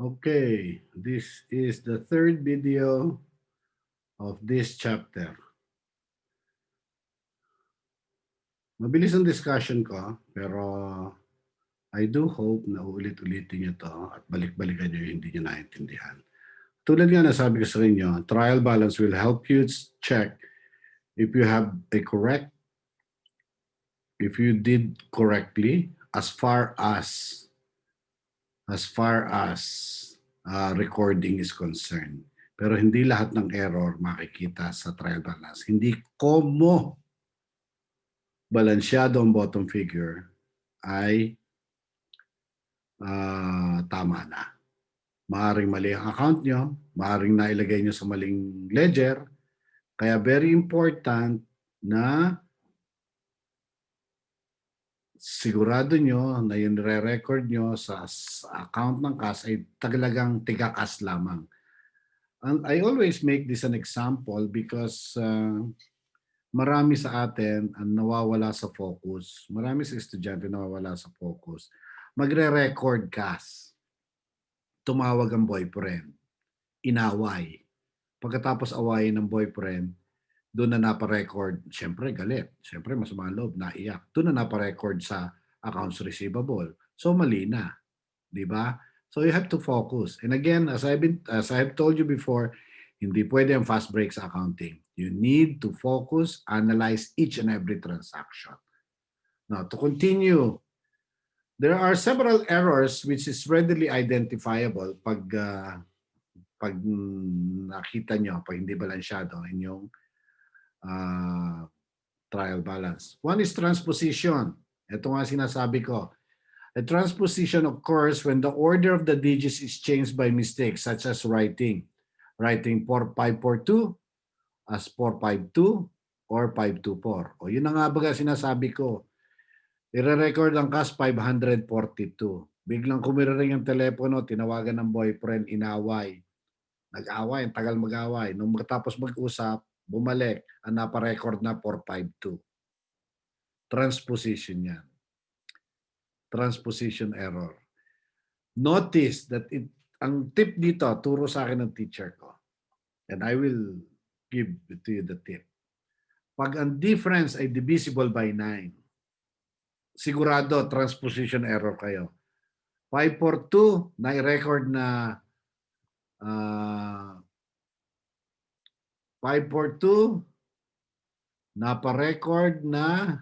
Okay, this is the third video of this chapter. Mabilis ang discussion ko, pero I do hope na ulit-ulitin nyo to at balik-balikan nyo yung hindi nyo naintindihan. Tulad nga na sabi ko sa inyo, trial balance will help you check if you have a correct, if you did correctly as far as recording is concerned. Pero hindi lahat ng error makikita sa trial balance. Hindi komo balansyado ang bottom figure ay tama na. Maaring mali ang account nyo, maaring nailagay nyo sa maling ledger, kaya very important na sigurado nyo na yung re-record nyo sa account ng cash ay talagang tiga-cash lamang. And I always make this an example because marami sa atin ang nawawala sa focus. Marami sa estudyante nawawala sa focus. Magre-record cash. Tumawag ang boyfriend. Inaway. Pagkatapos awayin ng boyfriend, doon na naparecord, syempre galit. Syempre masama loob, naiyak. Doon na naparecord sa accounts receivable. So mali na. Di ba? So you have to focus. And again, as I have told you before, hindi pwede ang fast break sa accounting. You need to focus, analyze each and every transaction. Now, to continue, there are several errors which is readily identifiable pag nakita nyo, pag hindi balansyado inyong trial balance. One is transposition. Ito nga sinasabi ko. A transposition occurs when the order of the digits is changed by mistake, such as writing 4542 as 452 or 524. O yun na nga baga sinasabi ko. I-record ang cash 542. Biglang kumiring ang telepono, tinawagan ng boyfriend, inaway. Nag-away, tagal mag-away. Nung matapos mag-usap, bumalik, ang naparecord na 452. Transposition yan. Transposition error. Notice that ang tip dito, turo sa akin ng teacher ko. And I will give to you the tip. Pag ang difference ay divisible by 9, sigurado transposition error kayo. 542, na-record na 542, naparecord na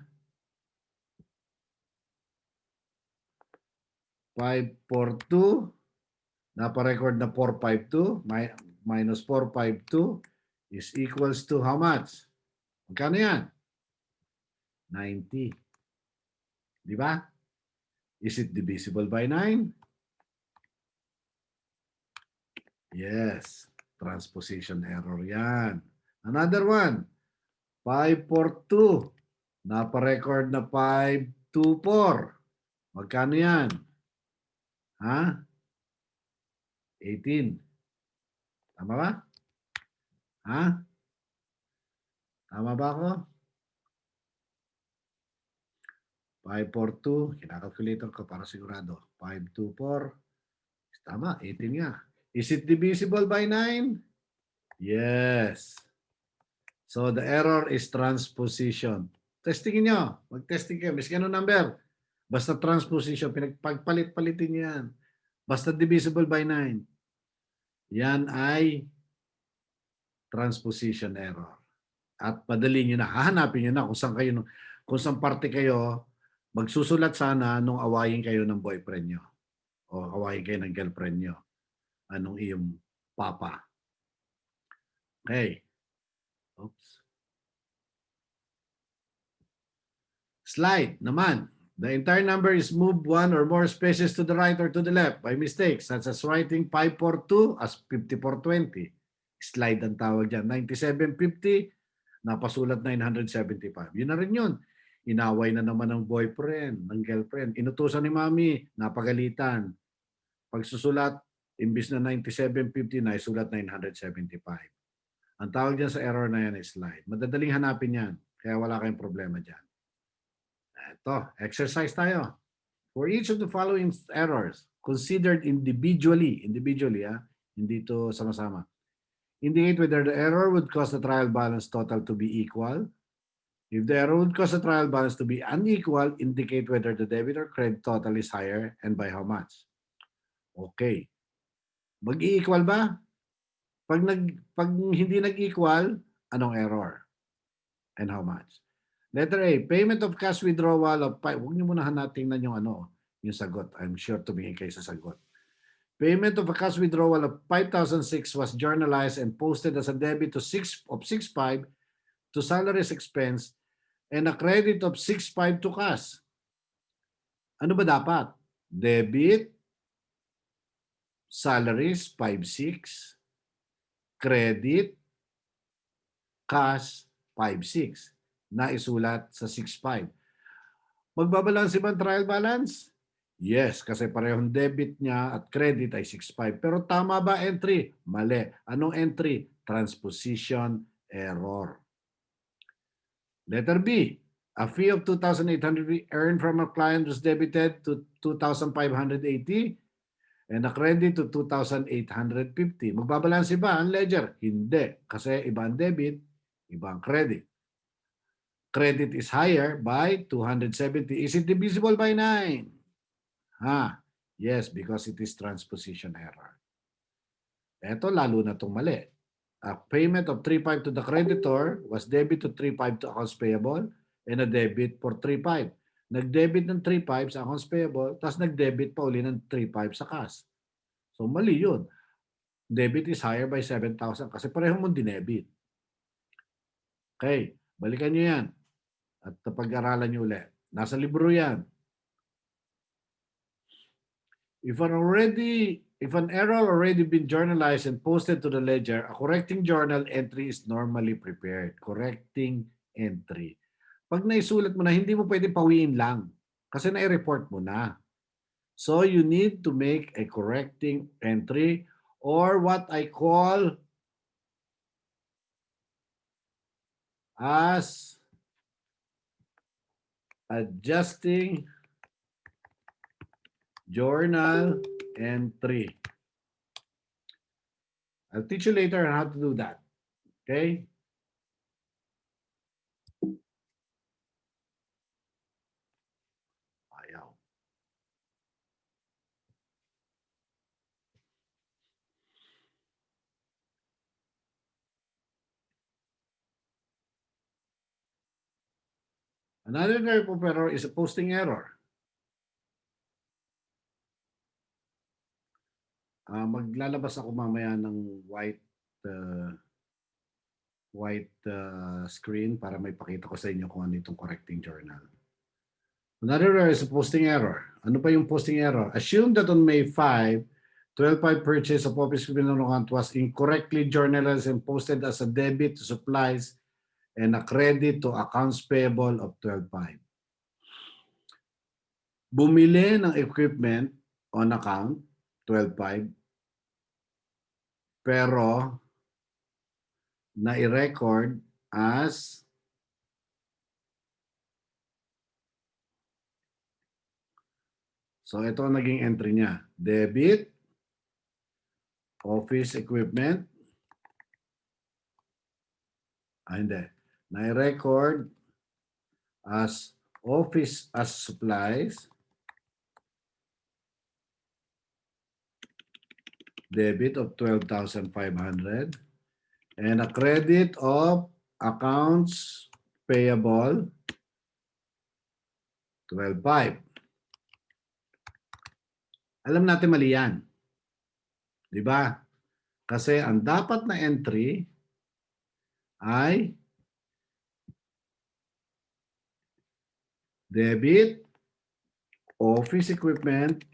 542, naparecord na 452, minus 452 is equals to how much? Magkano yan? 90. Di ba? Is it divisible by 9? Yes. Transposition error yan. Another one. 542. Naparecord na 524. Magkano yan? Ha? 18. Tama ba? Ha? Tama ba ako? 542. Kinakalculator ko para sigurado. 524. Tama, 18 nga. Is it divisible by 9? Yes. So the error is transposition. Testingin nyo. Mag-testing kayo. Miski ano number. Basta transposition. Pagpalit-palitin yan. Basta divisible by 9. Yan ay transposition error. At padali nyo na. Hahanapin nyo na kung saan parte kayo. Magsusulat sana nung awayin kayo ng boyfriend nyo. O awayin kayo ng girlfriend nyo. Anong iyong papa. Okay. Oops. Slide naman. The entire number is moved one or more spaces to the right or to the left by mistake, such as writing 542 as 5420. Slide ang tawag dyan. 9750, napasulat 975. Yun na rin yun. Inaway na naman ng boyfriend, ng girlfriend. Inutusan ni mami, napagalitan. Pagsusulat, imbis na 9750, naisulat 975. Ang tawag dyan sa error na yan is slide. Madadaling hanapin yan. Kaya wala kayong problema dyan. Ito, exercise tayo. For each of the following errors, considered individually, hindi to sama-sama, indicate whether the error would cause the trial balance total to be equal. If the error would cause the trial balance to be unequal, indicate whether the debit or credit total is higher and by how much. Okay. Mag-i-equal ba? Pag hindi nag-equal, anong error? And how much? Letter A, payment of cash withdrawal of huwag niyo muna natingnan yung yung sagot. I'm sure tumingin kayo sa sagot. Payment of a cash withdrawal of 5,006 was journalized and posted as a debit to 6.5 to salaries expense and a credit of 6.5 to cash. Ano ba dapat? Debit, salaries 5.6, credit, cash 5.6 na isulat sa 6.5. Magbabalanse ba ang trial balance? Yes, kasi parehong debit niya at credit ay 6.5. Pero tama ba entry? Mali. Anong entry? Transposition error. Letter B, a fee of 2,800 earned from a client was debited to 2,580 and a credit to 2,850. Magbabalanse ba ang ledger? Hindi, kasi iba ang debit, iba ang credit. Credit is higher by 270. Is it divisible by 9? Yes, because it is transposition error. Ito lalo na itong mali. A payment of 3.5 to the creditor was debit to 3.5 to accounts payable and a debit for 3.5. Nag-debit ng 3.5 sa accounts payable, tapos nag-debit pa uli ng 3.5 sa cash. So mali yun. Debit is higher by 7,000 kasi pareho mong dinebit. Okay, balikan nyo yan. At pag-aralan nyo ulit. Nasa libro yan. If an error already been journalized and posted to the ledger, a correcting journal entry is normally prepared. Correcting entry. Pag naisulat mo na, hindi mo pwede pawiin lang. Kasi na-report mo na. So you need to make a correcting entry or what I call as adjusting journal entry. I'll teach you later on how to do that. Okay? Ayaw. Another type of error is a posting error. Maglalabas ako mamaya ng white screen para may pakita ko sa inyo kung ano itong correcting journal. Another error is a posting error. Ano pa yung posting error? Assume that on May 5, 12.5 purchase of office equipment was incorrectly journalized and posted as a debit to supplies and a credit to accounts payable of 12.5. Bumili ng equipment on account, 12.5, pero na-record as so ito ang naging entry niya. Debit, office equipment, hindi. Na-record as office as supplies, debit of 12,500 and a credit of accounts payable 12,500. Alam natin mali yan. Di ba? Kasi ang dapat na entry ay debit, office equipment,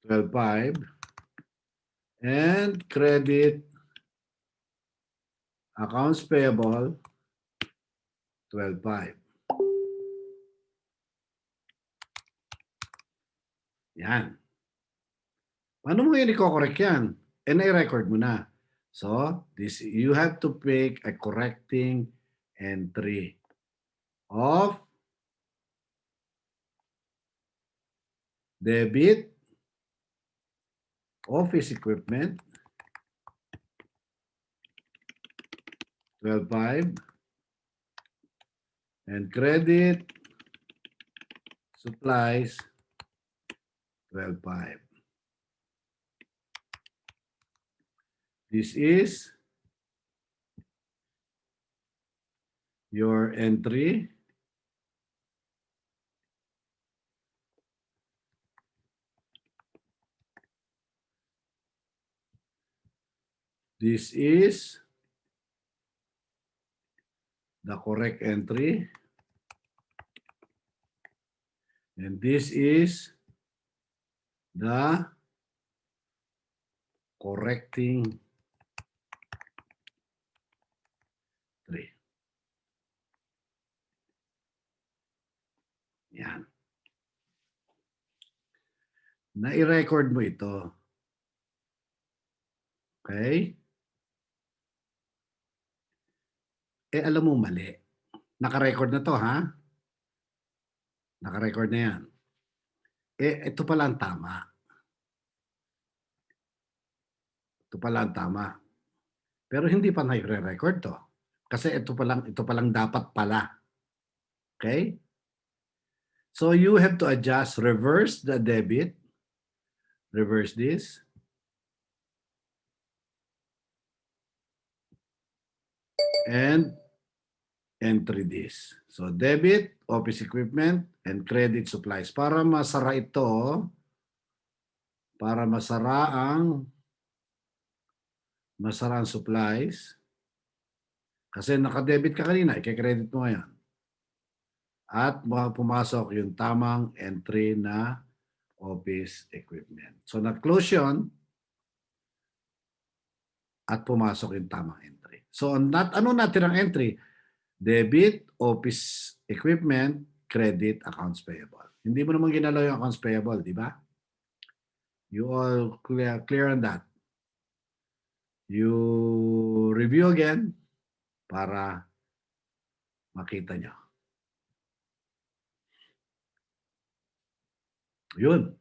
$12,500 and credit accounts payable 12,500. Yan. Paano mo yun i-correct yan? And i-record mo na. So this you have to pick a correcting entry of debit office equipment 12.5 and credit supplies 12.5. This is your entry this is the correct entry and this is the correcting entry. Yan. Na-i-record mo ito. Okay? Alam mo mali. Naka-record na to, ha? Naka-record na yan. Ito pala ang tama. Ito pala ang tama. Pero hindi pa na-record to. Kasi ito palang dapat pala. Okay? So you have to adjust, reverse the debit. Reverse this. And entry this. So debit, office equipment, and credit supplies. Para masara ito, para masara ang supplies, kasi naka-debit ka kanina, i-credit mo ngayon. At pumasok yung tamang entry na office equipment. So na-close yun at pumasok yung tamang entry. So ano natin ang entry? Debit, office equipment, credit, accounts payable. Hindi mo naman ginalaw yung accounts payable, di ba? You all clear on that? You review again para makita nyo. Yun.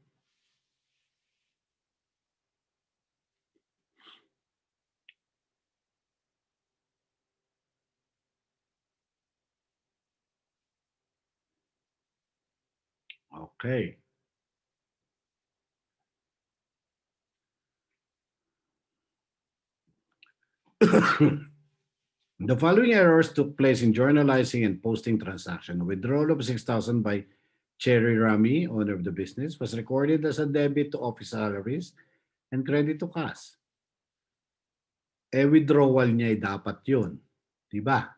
Okay. The following errors took place in journalizing and posting transaction. Withdrawal of 6,000 by Cherry Rami, owner of the business, was recorded as a debit to office salaries and credit to cash. Withdrawal niya ay dapat yun. Diba?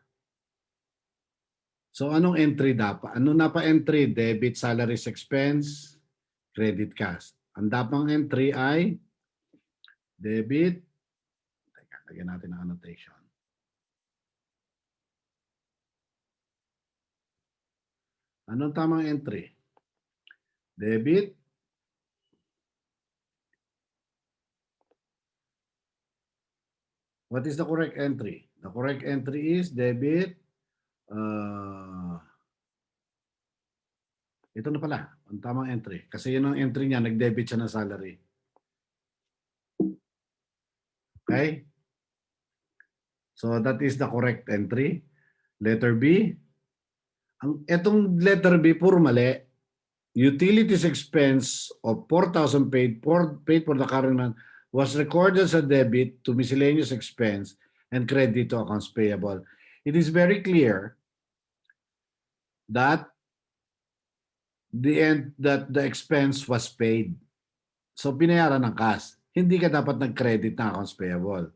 So anong entry dapat? Ano na pa entry? Debit salaries expense, credit cash. Ang dapang entry ay debit. Teka, lagyan natin ang annotation. Anong tamang entry? Debit. What is the correct entry? The correct entry is debit. Ito na pala, ang tamang entry. Kasi yun ang entry niya, nag-debit siya ng salary. Okay? So that is the correct entry. Letter B. Itong letter B, puro mali. Utilities expense of 4,000 paid for the current month was recorded as a debit to miscellaneous expense and credit to accounts payable. It is very clear that the expense was paid. So binayaran ng cash. Hindi ka dapat nag-credit ng accounts payable.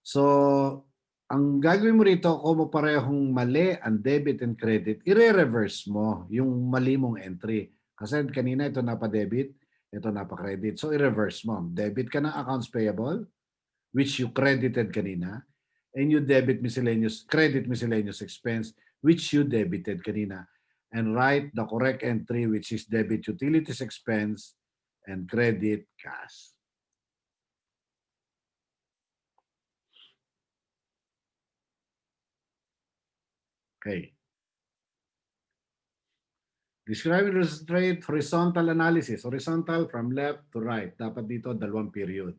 So ang gagawin mo rito, kung parehong mali ang debit and credit, i-reverse mo yung mali mong entry. Kasi kanina ito napa-debit, ito napa-credit. So i-reverse mo. Debit ka ng accounts payable, which you credited kanina, and you credit miscellaneous expense, which you debited kanina. And write the correct entry, which is debit utilities expense and credit cash. Okay. Describe and illustrate horizontal analysis. Horizontal from left to right. Dapat dito, dalawang period.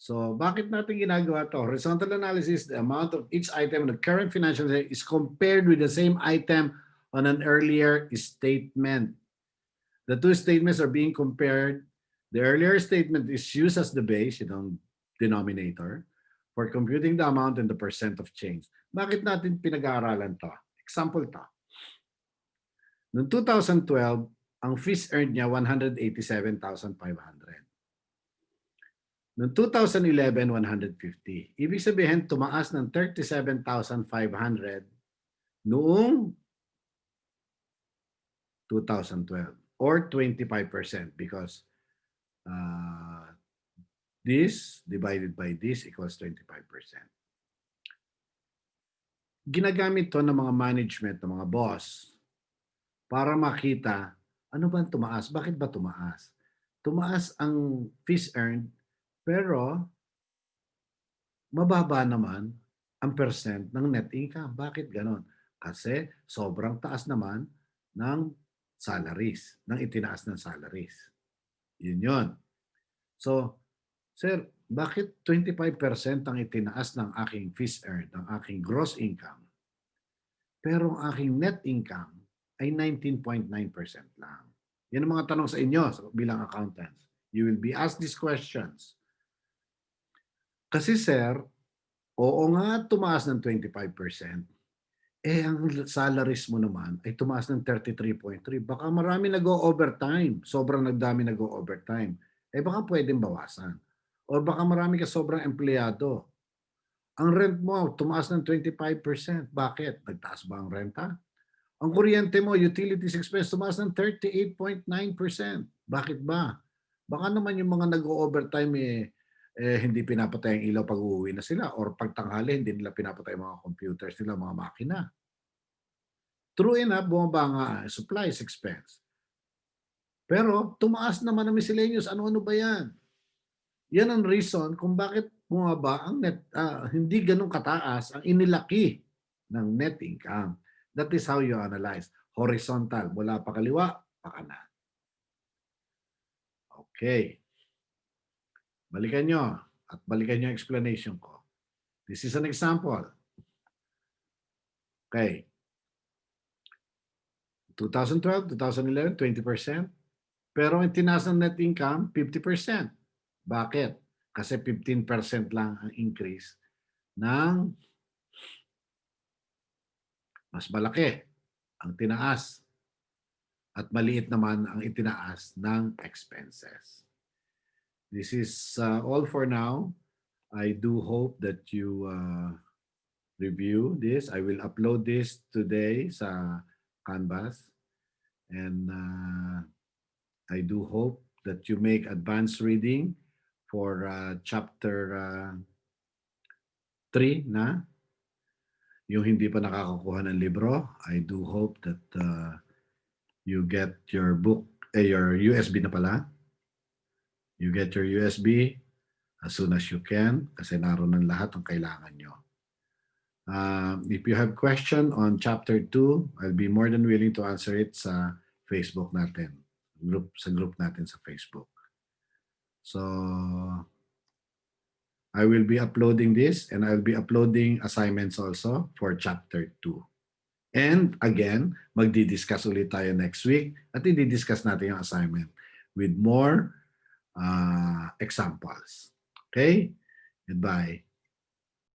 So, bakit natin ginagawa to? Horizontal analysis, the amount of each item in the current financial statement is compared with the same item on an earlier statement. The two statements are being compared. The earlier statement is used as the base, denominator, for computing the amount and the percent of change. Bakit natin pinag-aaralan to? Example to. Noong 2012, ang fees earned niya 187,500. Noong 2011, 150. Ibig sabihin, tumaas ng 37,500 noong 2012 or 25% because this divided by this equals 25%. Ginagamit to ng mga management, ng mga boss para makita ano ba tumaas, bakit ba tumaas? Tumaas ang fees earned pero mababa naman ang percent ng net income. Bakit ganon? Kasi sobrang taas naman ng salaries, ng itinaas ng salaries. Yun yun. So, sir, bakit 25% ang itinaas ng aking fees earned, ng aking gross income, pero ang aking net income ay 19.9% lang? Yan ang mga tanong sa inyo bilang accountants. You will be asked these questions. Kasi sir, oo nga tumaas ng 25%, ang salaries mo naman ay tumaas ng 33.3. Baka marami nag-o-overtime. Sobrang nagdami nag-o-overtime. Baka pwedeng bawasan. O baka marami ka sobrang empleyado. Ang rent mo tumaas ng 25%. Bakit? Nagtaas ba ang renta? Ang kuryente mo, utilities expense, tumaas ng 38.9%. Bakit ba? Baka naman yung mga nag-o-overtime hindi pinapatay ang ilaw pag uuwi na sila or pagtanghali hindi nila pinapatay mga computers nila, mga makina. True enough, bumaba nga supplies expense. Pero tumaas naman ang miscellaneous. Ano-ano ba yan? Yan ang reason kung bakit bumaba ang net, hindi ganun kataas ang inilaki ng net income. That is how you analyze. Horizontal, mula pa kaliwa, pa kanan. Okay. Balikan nyo at balikan nyo yung explanation ko. This is an example. Okay. 2012, 2011, 20%. Pero ang tinaas ng net income, 50%. Bakit? Kasi 15% lang ang increase ng mas malaki ang tinaas at maliit naman ang itinaas ng expenses. This is all for now. I do hope that you review this. I will upload this today sa Canvas. And I do hope that you make advanced reading for chapter 3 na. Yung hindi pa nakakakuha ng libro, I do hope that you get your book, your USB na pala. You get your USB as soon as you can kasi naroon ng lahat ang kailangan nyo. If you have question on chapter 2, I'll be more than willing to answer it sa Facebook natin, sa group natin sa Facebook. So, I will be uploading this and I'll be uploading assignments also for chapter 2. And again, magdi-discuss ulit tayo next week at i-discuss natin yung assignment with more examples. Okay? Goodbye.